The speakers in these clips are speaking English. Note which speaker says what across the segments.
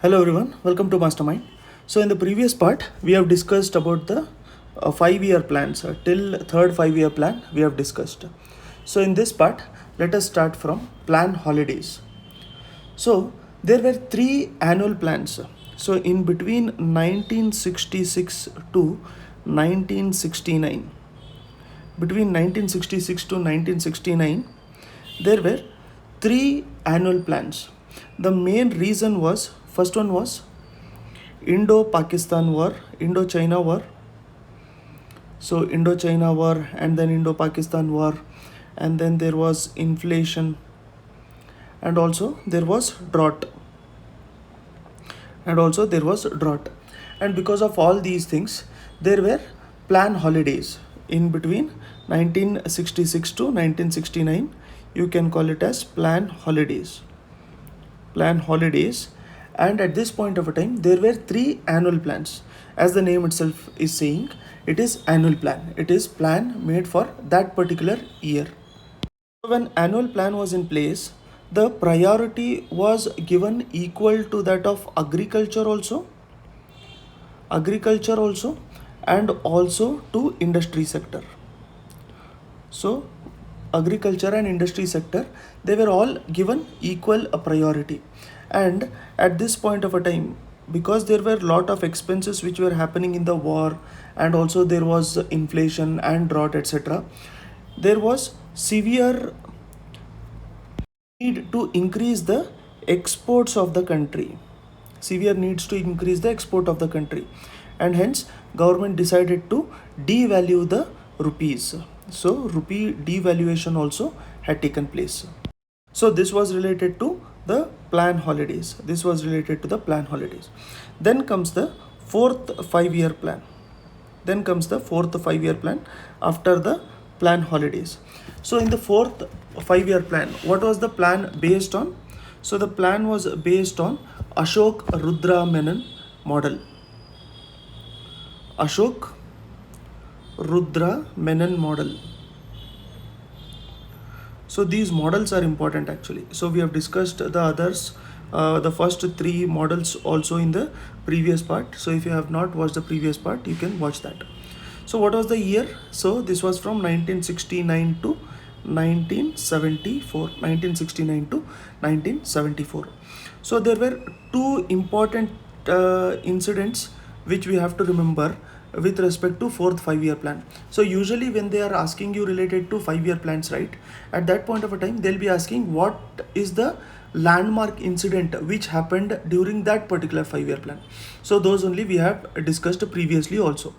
Speaker 1: Hello everyone, welcome to Mastermind. So in the previous part, we have discussed about the 5-year plans. Till third 5-year plan, we have discussed. So in this part, let us start from plan holidays. So there were 3 annual plans. So in between 1966 to 1969, between 1966 to 1969, there were 3 annual plans. The main reason was, first one was Indo-Pakistan War, Indo-China War. So Indo-China War and then Indo-Pakistan War, and then there was inflation, and also there was drought. And because of all these things, there were plan holidays in between 1966 to 1969. You can call it as plan holidays. And at this point of a time, there were 3 annual plans. As the name itself is saying, it is annual plan. It is plan made for that particular year. So when annual plan was in place, the priority was given equal to that of agriculture also, and also to industry sector. So agriculture and industry sector, they were all given equal a priority. And at this point of a time, because there were lot of expenses which were happening in the war, and also there was inflation and drought, etc., there was severe need to increase the exports of the country. Severe needs to increase the export of the country, and hence government decided to devalue the rupees. So rupee devaluation also had taken place. So this was related to the plan holidays. Then comes the fourth 5-year plan. After the plan holidays. So in the fourth 5-year plan, what was the plan based on? So the plan was based on Ashok Rudra Menon model. Ashok Rudra Menon model. So these models are important actually. So we have discussed the others, the first 3 models also in the previous part. So if you have not watched the previous part, you can watch that. So what was the year? So this was from 1969 to 1974. So there were 2 important incidents which we have to remember with respect to fourth 5-year plan. So usually when they are asking you related to 5-year plans, right, at that point of a time they'll be asking what is the landmark incident which happened during that particular 5-year plan. So those only we have discussed previously also.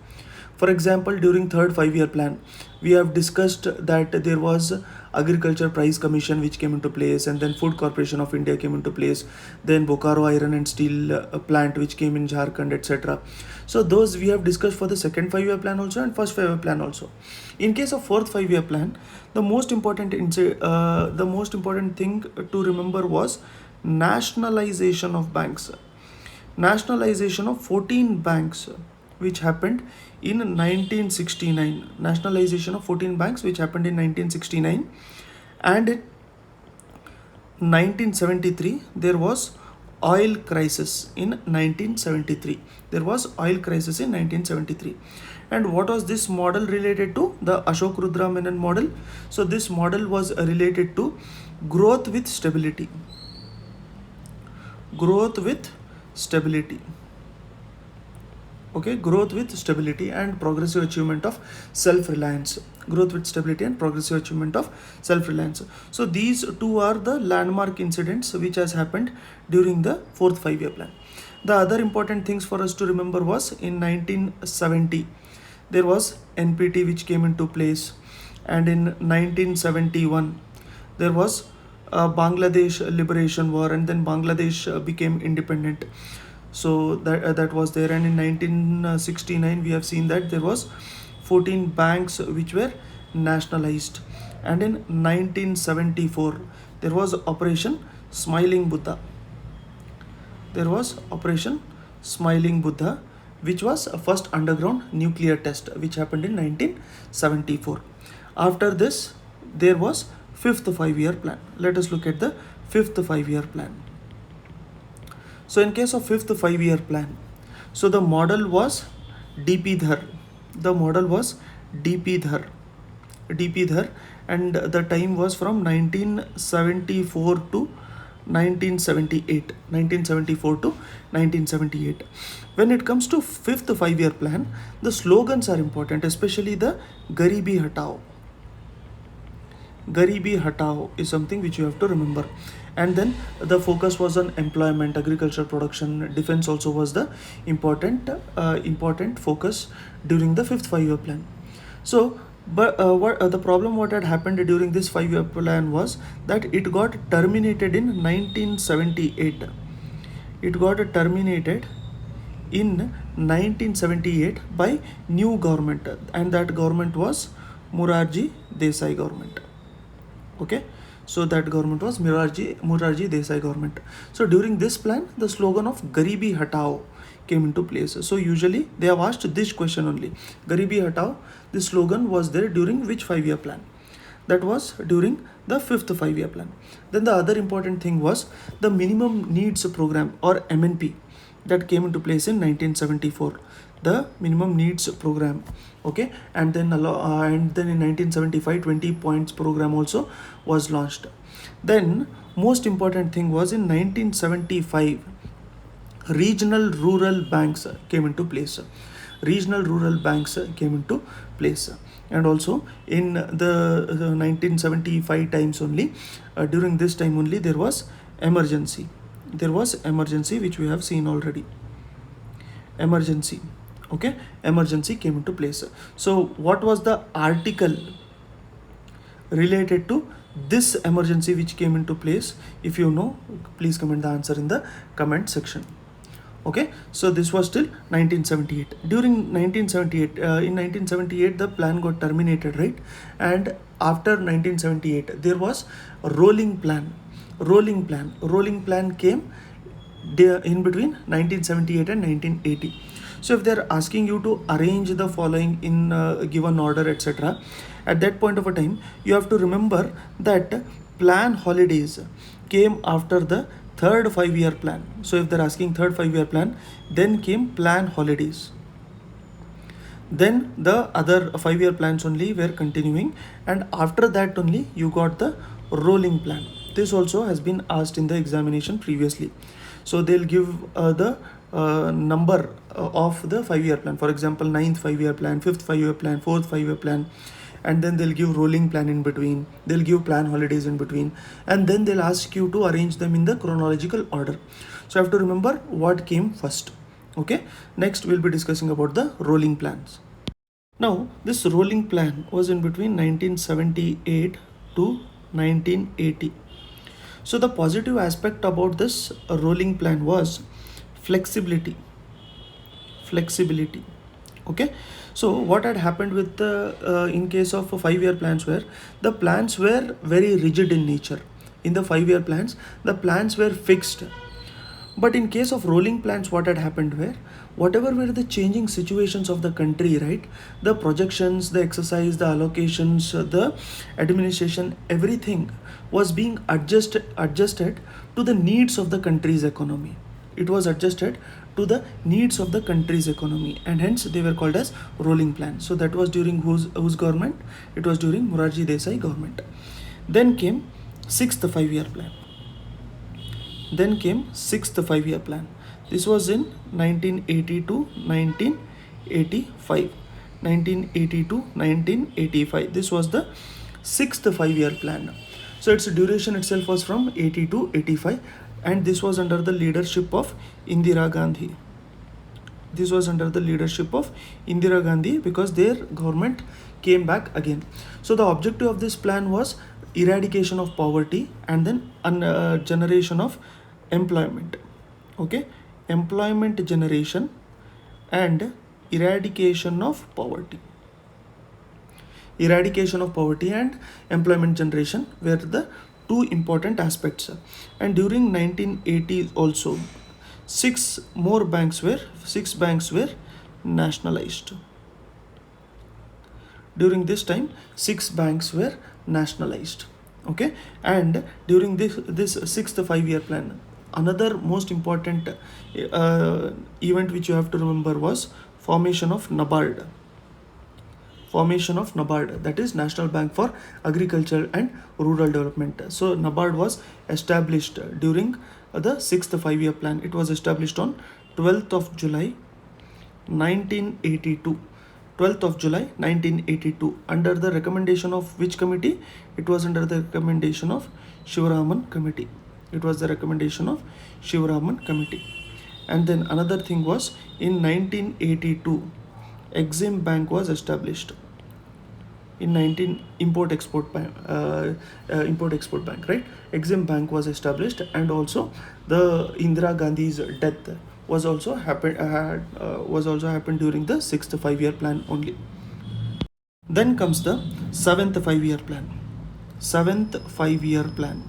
Speaker 1: For example, during third 5-year plan, we have discussed that there was Agriculture Price Commission which came into place, and then Food Corporation of India came into place, then Bokaro Iron and Steel plant which came in Jharkhand, etc. So those we have discussed for the second 5-year plan also and first 5-year plan also. In case of fourth 5-year plan, the most important thing to remember was nationalization of banks. Nationalization of 14 banks which happened in 1969. Nationalization of 14 banks which happened in 1969. And in 1973 there was oil crisis in 1973. And what was this model related to? The Ashok Rudra Menon model. So this model was related to growth with stability. Growth with stability and progressive achievement of self-reliance. So these 2 are the landmark incidents which has happened during the fourth 5-year plan. The other important things for us to remember was in 1970 there was NPT which came into place, and in 1971 there was Bangladesh Liberation War, and then Bangladesh became independent. So that was there. And in 1969 we have seen that there was 14 banks which were nationalized. And in 1974 there was Operation Smiling Buddha. Which was a first underground nuclear test which happened in 1974. After this there was fifth 5-year plan. Let us look at the fifth 5-year plan. So in case of fifth 5-year plan, so the model was DP Dhar. The model was DP Dhar. DP Dhar, and the time was from 1974 to 1978. 1974 to 1978. When it comes to fifth 5-year plan, the slogans are important, especially the Garibi Hatao. Garibi Hatao is something which you have to remember. And then the focus was on employment, agricultural production, defense also was the important focus during the fifth 5-year plan. So, but the problem what had happened during this 5-year plan was that it got terminated in 1978. It got terminated in 1978 by new government, and that government was Morarji Desai government. Okay, so that government was Morarji Desai government. So during this plan, the slogan of Garibi Hatao came into place. So usually they have asked this question only, Garibi Hatao. This slogan was there during which 5-year plan? That was during the fifth 5-year plan. Then the other important thing was the minimum needs program, or MNP, that came into place in 1974. The minimum needs program. Okay, and then in 1975 20 points program also was launched. Then most important thing was in 1975 regional rural banks came into place. Regional rural banks came into place. And also in the 1975 times only, during this time only, there was emergency. Which we have seen already. Emergency. Okay, emergency came into place. So what was the article related to this emergency which came into place? If you know, please comment the answer in the comment section. Okay, so this was till 1978. During 1978, in 1978 the plan got terminated, right? And after 1978 there was a rolling plan came in between 1978 and 1980. So if they're asking you to arrange the following in a given order, etc., at that point of a time you have to remember that plan holidays came after the third 5-year plan. So if they're asking third 5-year plan, then came plan holidays. Then the other 5-year plans only were continuing, and after that only you got the rolling plan. This also has been asked in the examination previously. So they'll give the number of the 5-year plan. For example, 9th 5-year plan, 5th 5-year plan, 4th 5-year plan, and then they'll give rolling plan in between. They'll give plan holidays in between, and then they'll ask you to arrange them in the chronological order. So you have to remember what came first. Okay, next we'll be discussing about the rolling plans. Now this rolling plan was in between 1978 to 1980. So the positive aspect about this rolling plan was flexibility. Okay, so what had happened with the in case of 5-year plans, where the plans were very rigid in nature. In the 5-year plans, the plans were fixed. But in case of rolling plans, what had happened, where whatever were the changing situations of the country, right, the projections, the exercise, the allocations, the administration, everything was being adjusted to the needs of the country's economy. It was adjusted to the needs of the country's economy, and hence they were called as rolling plans. So that was during whose government? It was during Morarji Desai government. Then came 6th 5-year plan. This was in 1980 to 1985. 1980 to 1985. This was the 6th 5-year plan. So its duration itself was from 80 to 85, and this was under the leadership of Indira Gandhi. Because their government came back again. So the objective of this plan was eradication of poverty, and then generation of employment. Okay, employment generation and eradication of poverty. And employment generation were the two important aspects. And during 1980s also, six banks were nationalized. During this time, 6 banks were nationalized. Okay, and during this 6th 5-year plan, another most important event which you have to remember was formation of NABARD. Formation of NABARD, that is National Bank for Agriculture and Rural Development. So NABARD was established during the 6th 5-year plan. It was established on 12th of July 1982. 12th of July 1982, under the recommendation of which committee? It was under the recommendation of Shivaraman committee. It was the recommendation of Shivaraman committee. And then another thing was, in 1982, Exim Bank was established. In 19 Import Export Bank, right? Exim Bank was established, and also the Indira Gandhi's death was also happened during the 6th 5-year plan only. Then comes the 7th 5-year plan. 7th 5-year plan.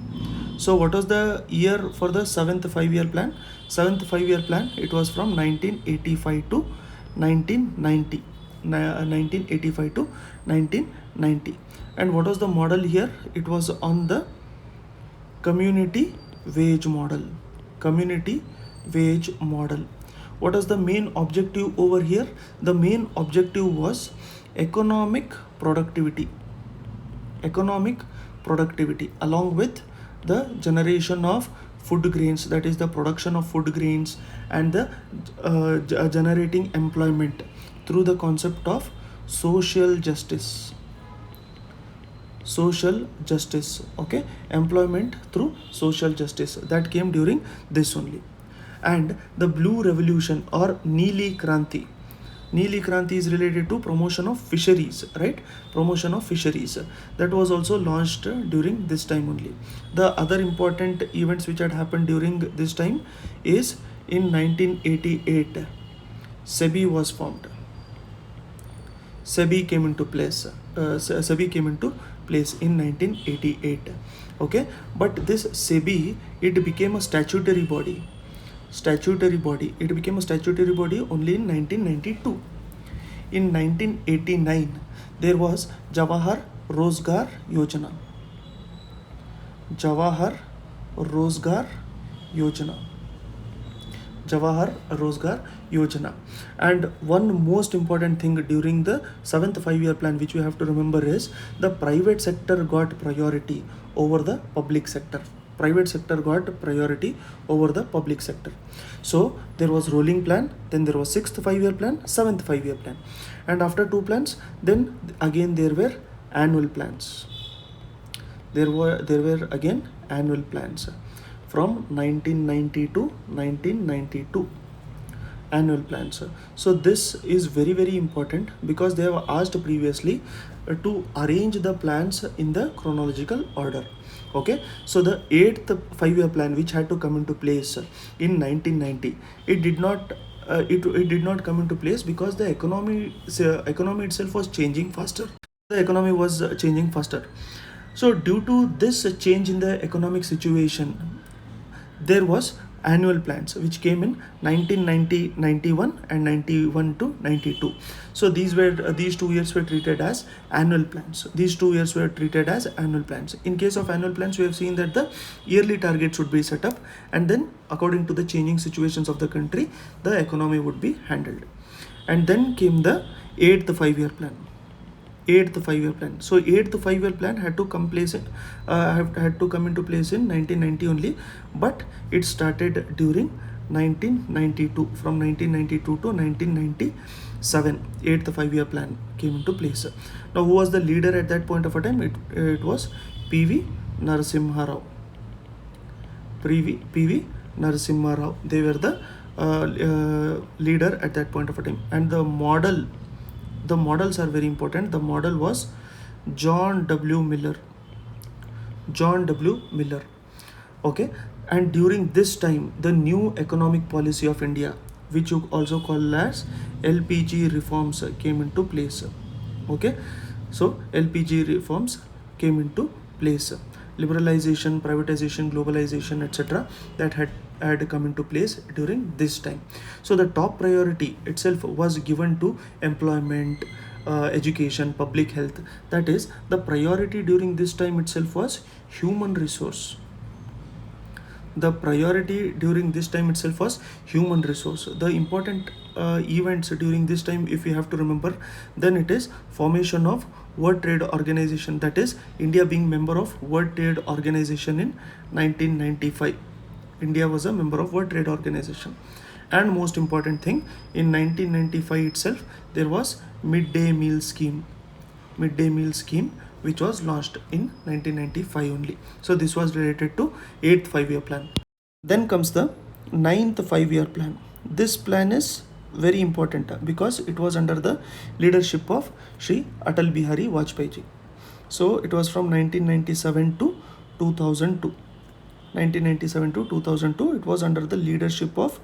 Speaker 1: So what was the year for the 7th 5-year plan? 7th 5-year plan, it was from 1985 to 1990. 1985 to 1990. And what was the model here? It was on the community wage model. Community wage model. What was the main objective over here? The main objective was economic productivity. Economic productivity, along with the generation of food grains, that is the production of food grains, and the generating employment through the concept of social justice. Social justice, okay, employment through social justice, that came during this only. And the blue revolution or Neeli Kranti. Neeli Kranti is related to promotion of fisheries, right? Promotion of fisheries, that was also launched during this time only. The other important events which had happened during this time is, in 1988, SEBI was formed. SEBI came into place. SEBI came into place in 1988. Okay, but this SEBI, it became a statutory body. It became a statutory body only in 1992. In 1989, there was Jawahar Rozgar Yojana. Jawahar Rozgar Yojana. Jawahar Rozgar Yojana. And one most important thing during the 7th 5-year plan which we have to remember is, the private sector got priority over the public sector. Private sector got priority over the public sector. So there was rolling plan, then there was 6th 5-year plan, 7th 5-year plan, and after 2 plans, then again there were annual plans. There were again annual plans from 1990 to 1992. Annual plans. So this is very, very important, because they have asked previously to arrange the plans in the chronological order. Okay, so the 8th 5-year plan, which had to come into place in 1990, it did not come into place because the economy itself was changing faster. The economy was changing faster. So due to this change in the economic situation, there was annual plans which came in 1990, 91 and 91 to 92. So these 2 years were treated as annual plans. In case of annual plans, we have seen that the yearly target should be set up, and then according to the changing situations of the country, the economy would be handled. And then came the 8th 5-year plan. 8th 5-year plan. So 8th 5-year plan had to come into place in 1990 only, but it started during 1992. From 1992 to 1997, 8th 5-year plan came into place. Now, who was the leader at that point of a time? It was P.V. Narasimha Rao. P.V. Narasimha Rao. They were the leader at that point of a time. And the models are very important. The model was John W. Miller. Okay, and during this time, the new economic policy of India, which you also call as LPG reforms, came into place. Okay, so LPG reforms came into place. Liberalization, privatization, globalization, etc., that had come into place during this time. So the top priority itself was given to employment, education, public health. That is, the priority during this time itself was human resource. the priority during this time itself was human resource. The important events during this time, if you have to remember, then it is formation of World Trade Organization, that is India being member of World Trade Organization in 1995. India was a member of World Trade Organization. And most important thing, in 1995 itself there was midday meal scheme which was launched in 1995 only. So this was related to 8th 5-year plan. Then comes the 9th 5-year plan. This plan is very important because it was under the leadership of Shri Atal Bihari Vajpayee ji. So it was from 1997 to 2002. 1997 to 2002, it was under the leadership of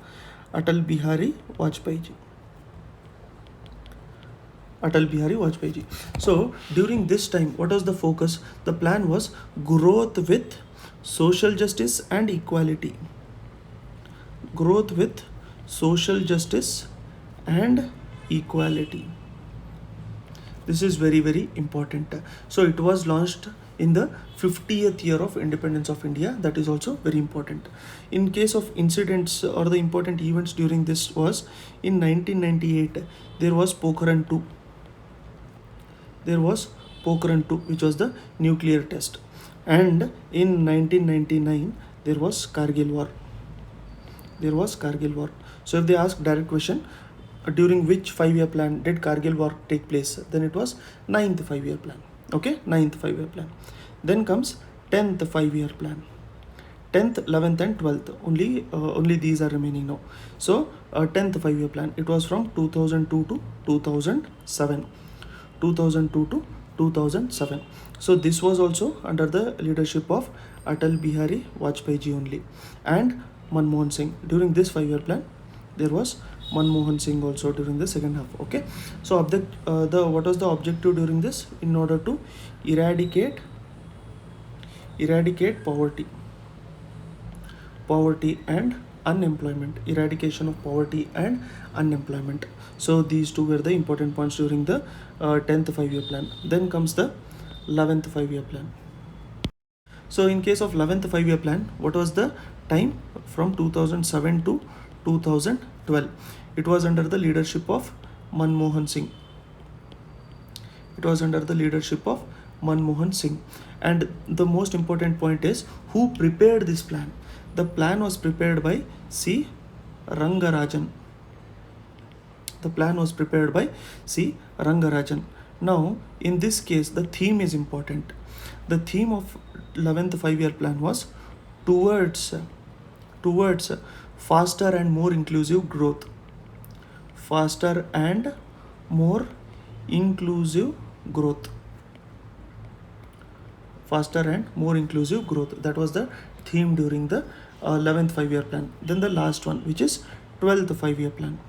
Speaker 1: Atal Bihari Vajpayee ji. Atal Bihari Vajpayee ji. So during this time, what was the focus? The plan was growth with social justice and equality. Growth with social justice and equality. This is very, very important. So it was launched in the 50th year of independence of India. That is also very important. In case of incidents or the important events during this was, in 1998 there was Pokhran 2. There was Pokhran 2, which was the nuclear test. And in 1999 there was Kargil war. So if they ask direct question, during which 5-year plan did Kargil war take place, then it was 9th 5-year plan. Okay, 9th 5-year plan. Then comes 10th 5-year plan. 10th, 11th and 12th, only these are remaining now. So 10th 5-year plan, it was from 2002 to 2007. 2002 to 2007. So this was also under the leadership of Atal Bihari Vajpayee ji only, and Manmohan Singh. During this 5-year plan there was Manmohan Singh also during the second half. Okay, so what was the objective during this? In order to eradicate poverty and unemployment. Eradication of poverty and unemployment. So these two were the important points during the 10th 5-year plan. Then comes the 11th 5-year plan. So in case of 11th 5-year plan, what was the time? From 2007 to 2012. It was under the leadership of Manmohan Singh. And the most important point is, who prepared this plan? The plan was prepared by C. Rangarajan. Now, in this case, the theme is important. The theme of 11th 5-year plan was towards faster and more inclusive growth. That was the theme during the 11th 5-year plan. Then the last one, which is 12th 5-year plan.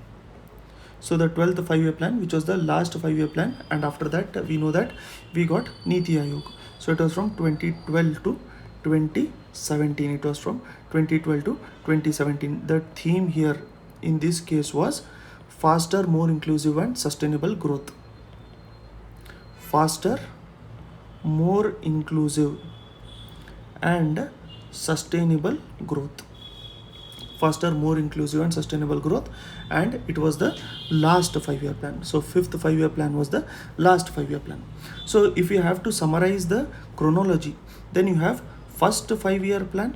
Speaker 1: So the 12th 5-year plan, which was the last 5-year plan, and after that we know that we got Niti Aayog. So it was from 2012 to 2017. The theme here in this case was faster, more inclusive and sustainable growth. Faster, more inclusive and sustainable growth. And it was the last 5-year plan. So 5th 5-year plan was the last 5-year plan. So if you have to summarize the chronology, then you have first 5-year plan,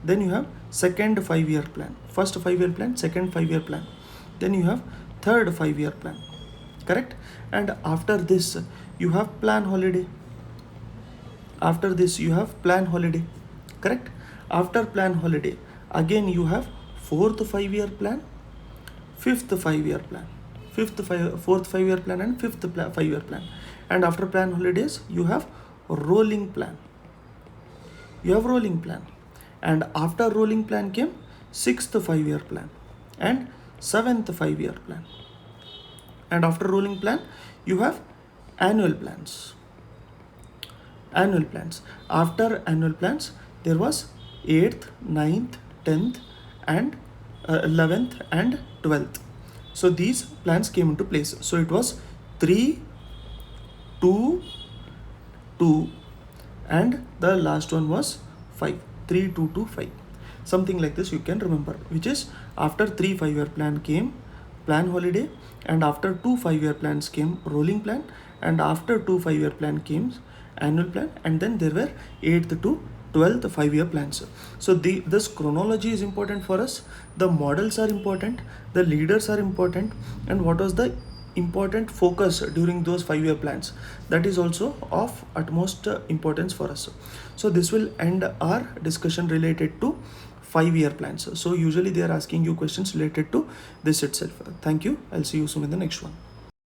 Speaker 1: then you have second 5-year plan, first 5-year plan, second 5-year plan, then you have third 5-year plan, correct? And after this you have plan holiday. Correct? After plan holiday, again you have fourth 5-year plan, fifth 5-year plan, fourth 5-year plan and fifth 5-year plan. And after plan holidays, you have rolling plan. And after rolling plan came sixth 5-year plan and seventh 5-year plan. And after rolling plan, you have annual plans. After annual plans, there was 8th, 9th, 10th and 11th and 12th. So these plans came into place. So it was 3, 2, 2 and the last one was 5. 3, 2, 2, 5. something like this you can remember, which is after 3 5-year plan came plan holiday, and after 2 5-year plans came rolling plan, and after 2 5-year plan came annual plan, and then there were 8th to 12th 5-year plans. So this chronology is important for us, the models are important, the leaders are important, and what was the important focus during those 5-year plans, that is also of utmost importance for us. So this will end our discussion related to 5-year plans. So usually they are asking you questions related to this itself. Thank you. I'll see you soon in the next one.